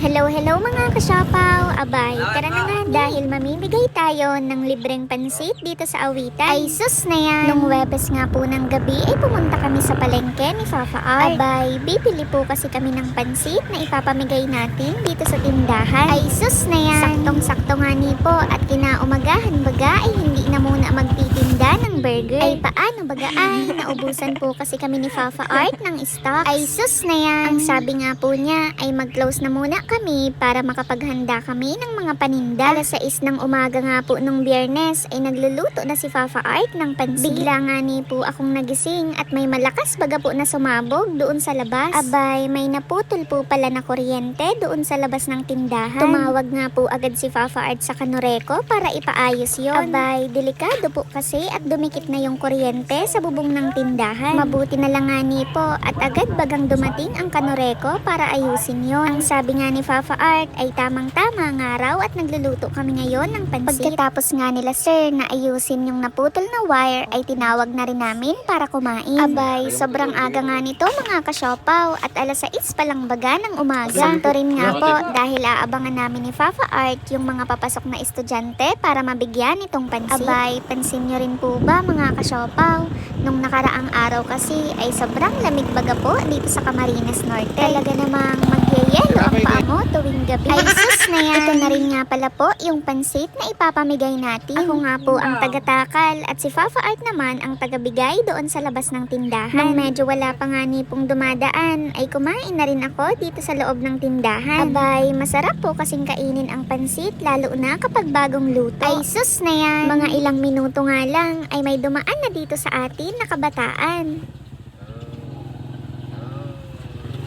Hello, hello mga kasyapaw! Abay, tara na nga dahil mamimigay tayo ng libreng pansit dito sa Awitan. Ay sus na yan! Nung Webes nga po ng gabi ay pumunta kami sa palengke ni Fafa Art. Abay, bibili po kasi kami ng pansit na ipapamigay natin dito sa tindahan. Ay sus na yan! Saktong-sakto nga ni po at kinaumagahan baga ay hindi na muna magtitinda ng burger. Ay paano baga ay naubusan po kasi kami ni Fafa Art ng stock. Ay sus na yan! Ang sabi nga po niya ay mag-close na muna kami para makapaghanda kami ng mga paninda. Alas 6 ng umaga nga po nung Biyernes ay nagluluto na si Fafa Art ng pansit. Bigla nga ni po akong nagising at may malakas baga po na sumabog doon sa labas. Abay, may naputol po pala na kuryente doon sa labas ng tindahan. Tumawag nga po agad si Fafa Art sa Kanoreco para ipaayos yon. Abay, delikado po kasi at dumikit na yung kuryente sa bubong ng tindahan. Mabuti na lang nga ni po at agad bagang dumating ang Kanoreco para ayusin yon. Ang sabi nga ni Fafa Art ay tamang-tama nga raw at nagluluto kami ngayon ng pansit. Pagkatapos nga nila sir na ayusin yung naputol na wire ay tinawag na rin namin para kumain. Abay, sobrang aga nga nito mga kasyopaw at alas 6 pa lang baga ng umaga. Sakto rin nga po dahil aabangan namin ni Fafa Art yung mga papasok na estudyante para mabigyan itong pansit. Abay, pansin nyo rin po ba mga kasyopaw? Nung nakaraang araw kasi ay sobrang lamig baga po dito sa Camarines Norte. Talaga namang magyayelo ang paa mo tuwing gabi. Ay sus na yan! Ito na rin nga pala po yung pansit na ipapamigay natin. Ako nga po ang tagatakal at si Fafa Art naman ang tagabigay doon sa labas ng tindahan. Nung medyo wala pa nga ni pong dumadaan ay kumain na rin ako dito sa loob ng tindahan. Abay, masarap po kasing kainin ang pansit lalo na kapag bagong luto. Ay sus na yan! Mga ilang minuto nga lang ay may dumaan na dito sa atin na kabataan.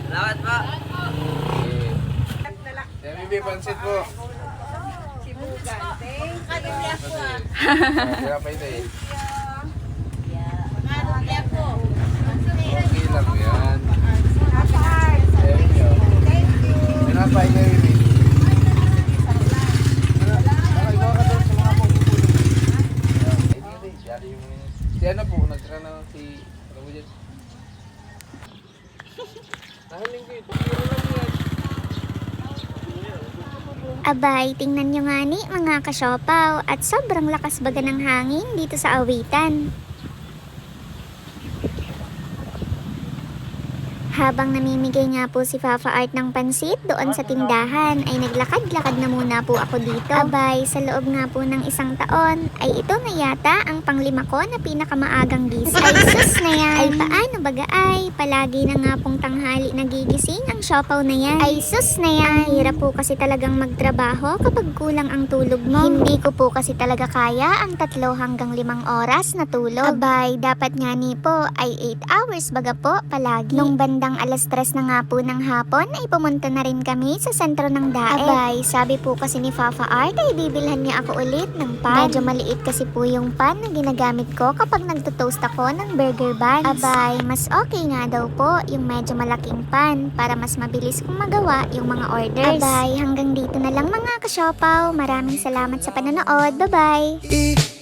Salamat po. May pansit po. Sibugante. Kaya po ah. Kaya pa ito eh. Kaya po. Okay lang yan. Kapag. Thank you. Thank you. Pinapay kayo baby. Nakagawa ka doon sa mga pagpupulong. Si ano po, nagtira na si... Ano mo dyan? Nahaling kayo. Pagkiro lang yan. Abay, tingnan nyo nga ni mga kasyopaw at sobrang lakas baga ng hangin dito sa Awitan. Habang namimigay nga po si Fafa Art ng pansit doon sa tindahan ay naglakad-lakad na muna po ako dito. Abay, sa loob nga po ng isang taon ay ito na yata ang panglima ko na pinakamaagang gising. Ay sus na yan! Ay paano baga ay palagi na nga pong tanghali nagigising ang siopaw na yan. Ay sus na yan! Ang hirap po kasi talagang magtrabaho kapag kulang ang tulog mo. Hindi ko po kasi talaga kaya ang 3 hanggang 5 oras na tulog. Abay, dapat nga ni po ay 8 hours baga po palagi. Nung bandang alas 3 na nga po ng hapon ay pumunta na rin kami sa sentro ng daet. Abay, sabi po kasi ni Fafa Art ay bibilhan niya ako ulit ng pan. Medyo maliit kasi po yung pan na ginagamit ko kapag nagtotoast ako ng burger buns. Abay, mas okay nga daw po yung medyo malaking pan para mas mabilis kong magawa yung mga orders. Abay, hanggang dito na lang mga kasyopaw. Maraming salamat sa panonood. Bye-bye!